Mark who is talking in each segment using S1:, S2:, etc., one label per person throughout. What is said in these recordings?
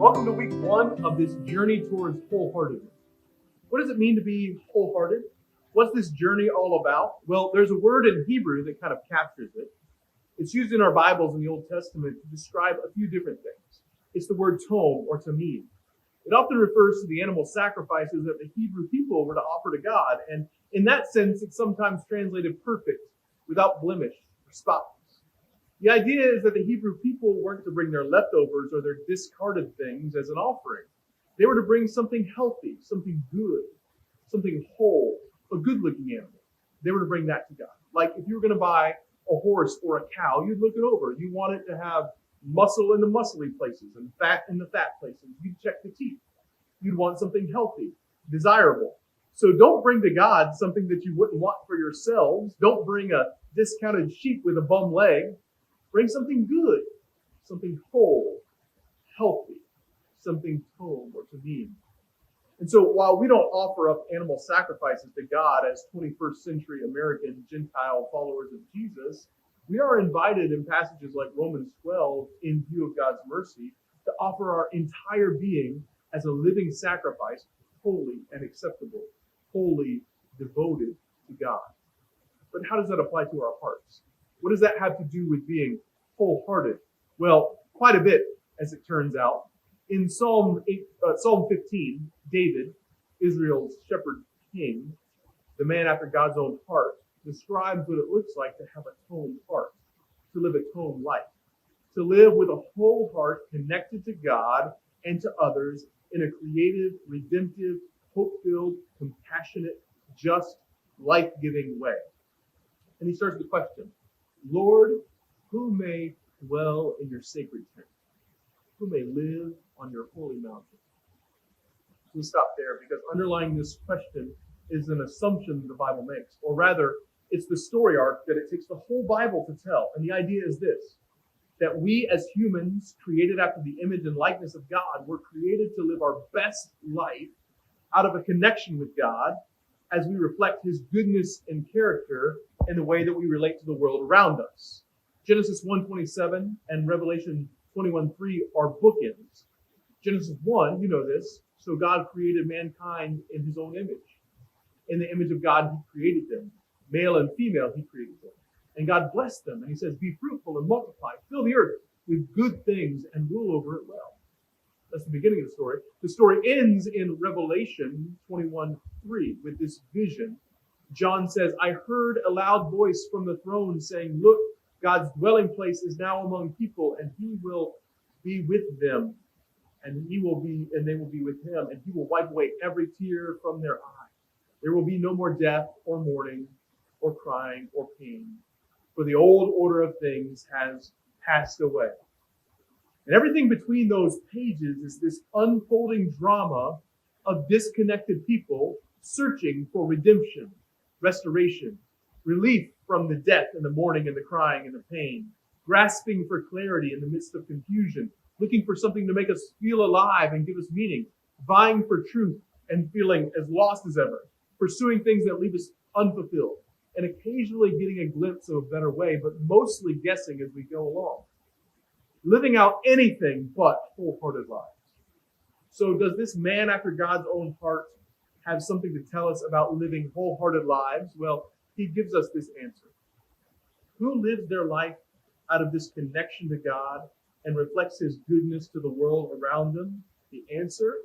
S1: Welcome to week 1 of this journey towards wholeheartedness. What does it mean to be wholehearted? What's this journey all about? Well, there's a word in Hebrew that kind of captures it. It's used in our Bibles in the Old Testament to describe a few different things. It's the word tom or tamim. It often refers to the animal sacrifices that the Hebrew people were to offer to God, and in that sense, it's sometimes translated perfect, without blemish or spot. The idea is that the Hebrew people weren't to bring their leftovers or their discarded things as an offering. They were to bring something healthy, something good, something whole, a good-looking animal. They were to bring that to God. Like if you were going to buy a horse or a cow, you'd look it over. You want it to have muscle in the muscly places and fat in the fat places. You'd check the teeth. You'd want something healthy, desirable. So don't bring to God something that you wouldn't want for yourselves. Don't bring a discounted sheep with a bum leg. Bring something good, something whole, healthy, something tom or tamim. And so while we don't offer up animal sacrifices to God as 21st century American Gentile followers of Jesus, we are invited in passages like Romans 12, in view of God's mercy, to offer our entire being as a living sacrifice, holy and acceptable, wholly devoted to God. But how does that apply to our hearts? What does that have to do with being wholehearted? Well, quite a bit, as it turns out. In Psalm 15, David, Israel's shepherd king, the man after God's own heart, describes what it looks like to have a tom heart, to live a tom life, to live with a whole heart connected to God and to others in a creative, redemptive, hope-filled, compassionate, just, life-giving way. And he starts with the question, Lord, who may dwell in your sacred tent? Who may live on your holy mountain? We'll stop there because underlying this question is an assumption the Bible makes, or rather, it's the story arc that it takes the whole Bible to tell. And the idea is this, that we as humans, created after the image and likeness of God, were created to live our best life out of a connection with God as we reflect his goodness and character in the way that we relate to the world around us. Genesis 1:27 and Revelation 21:3 are bookends. Genesis 1, you know this, so God created mankind in his own image. In the image of God, he created them. Male and female, he created them. And God blessed them, and he says, be fruitful and multiply, fill the earth with good things and rule over it well. That's the beginning of the story. The story ends in Revelation 21:3 with this vision. John says, I heard a loud voice from the throne saying, look, God's dwelling place is now among people, and he will be with them, and they will be with him, and he will wipe away every tear from their eye. There will be no more death or mourning or crying or pain, for the old order of things has passed away. And everything between those pages is this unfolding drama of disconnected people searching for redemption, restoration, relief from the death and the mourning and the crying and the pain, grasping for clarity in the midst of confusion, looking for something to make us feel alive and give us meaning, vying for truth and feeling as lost as ever, pursuing things that leave us unfulfilled, and occasionally getting a glimpse of a better way, but mostly guessing as we go along. Living out anything but wholehearted lives. So does this man after God's own heart have something to tell us about living wholehearted lives? Well, he gives us this answer. Who lives their life out of this connection to God and reflects his goodness to the world around them? The answer,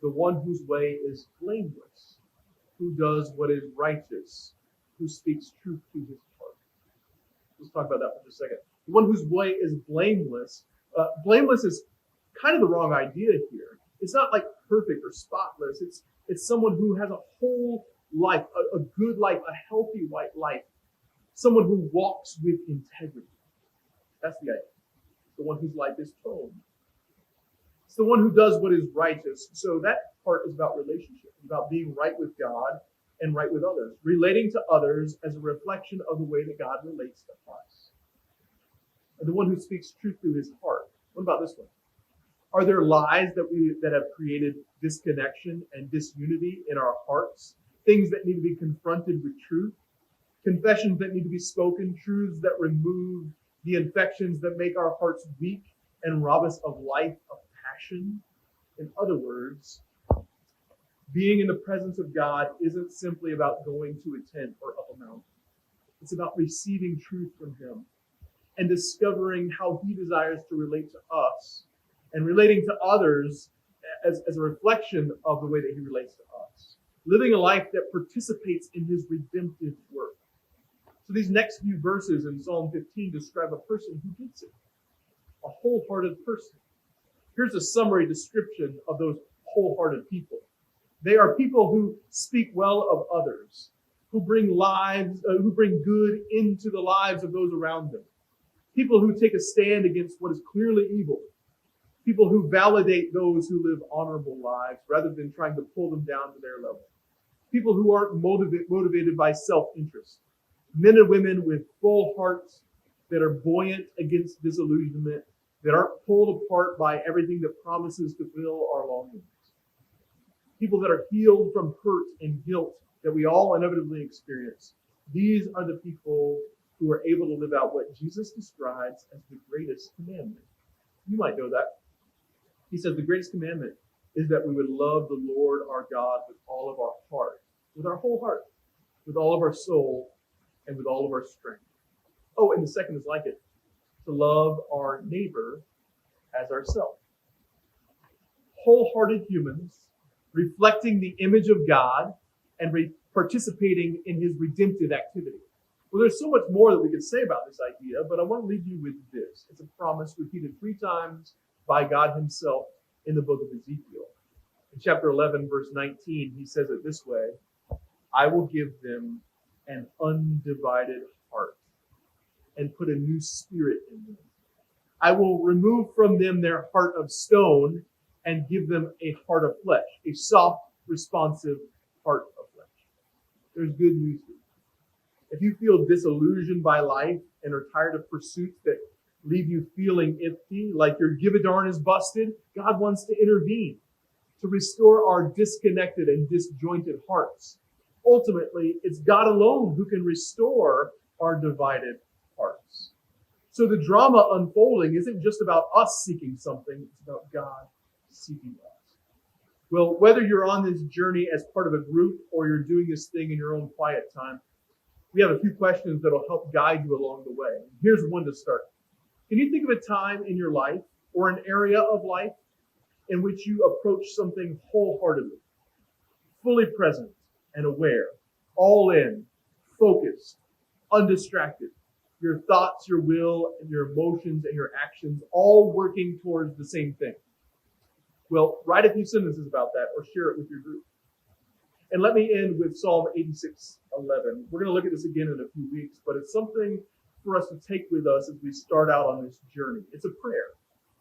S1: the one whose way is blameless, who does what is righteous, who speaks truth to his heart. Let's talk about that for just a second. The one whose way is blameless. Blameless is kind of the wrong idea here. It's not like perfect or spotless. It's someone who has a whole life, a good life, a healthy life. Someone who walks with integrity. That's the idea. The one whose life is tom. It's the one who does what is righteous. So that part is about relationship, about being right with God and right with others, relating to others as a reflection of the way that God relates to us. And the one who speaks truth through his heart. What about this one? Are there lies that have created disconnection and disunity in our hearts? Things that need to be confronted with truth? Confessions that need to be spoken? Truths that remove the infections that make our hearts weak and rob us of life, of action. In other words, being in the presence of God isn't simply about going to a tent or up a mountain. It's about receiving truth from Him and discovering how He desires to relate to us and relating to others as a reflection of the way that He relates to us. Living a life that participates in His redemptive work. So these next few verses in Psalm 15 describe a person who gets it. A wholehearted person. Here's a summary description of those wholehearted people. They are people who speak well of others, who bring good into the lives of those around them. People who take a stand against what is clearly evil. People who validate those who live honorable lives rather than trying to pull them down to their level. People who aren't motivated by self-interest. Men and women with full hearts that are buoyant against disillusionment, that aren't pulled apart by everything that promises to fill our longings. People that are healed from hurt and guilt that we all inevitably experience. These are the people who are able to live out what Jesus describes as the greatest commandment. You might know that. He says the greatest commandment is that we would love the Lord our God with all of our heart, with our whole heart, with all of our soul, and with all of our strength. Oh, and the second is like it, to love our neighbor as ourselves. Wholehearted humans reflecting the image of God and participating in His redemptive activity. Well, there's so much more that we could say about this idea, but I want to leave you with this. It's a promise repeated 3 times by God Himself in the book of Ezekiel. In chapter 11, verse 19, He says it this way, I will give them an undivided heart and put a new spirit in them. I will remove from them their heart of stone and give them a heart of flesh, a soft, responsive heart of flesh. There's good news for you. If you feel disillusioned by life and are tired of pursuits that leave you feeling empty, like your give-a-darn is busted, God wants to intervene to restore our disconnected and disjointed hearts. Ultimately, it's God alone who can restore our divided hearts. So the drama unfolding isn't just about us seeking something, it's about God seeking us. Well, whether you're on this journey as part of a group or you're doing this thing in your own quiet time, we have a few questions that will help guide you along the way. Here's one to start. Can you think of a time in your life or an area of life in which you approach something wholeheartedly, fully present and aware, all in, focused, undistracted, your thoughts, your will, and your emotions and your actions all working towards the same thing? Well, write a few sentences about that or share it with your group. And let me end with Psalm 86:11. We're going to look at this again in a few weeks, but it's something for us to take with us as we start out on this journey. It's a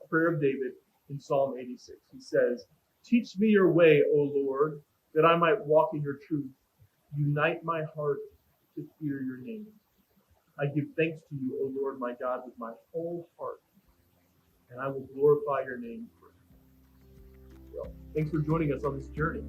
S1: prayer of David in Psalm 86. He says, teach me your way, O Lord, that I might walk in your truth. Unite my heart to fear your name. I give thanks to you, O Lord, my God, with my whole heart, and I will glorify your name forever. Well, thanks for joining us on this journey.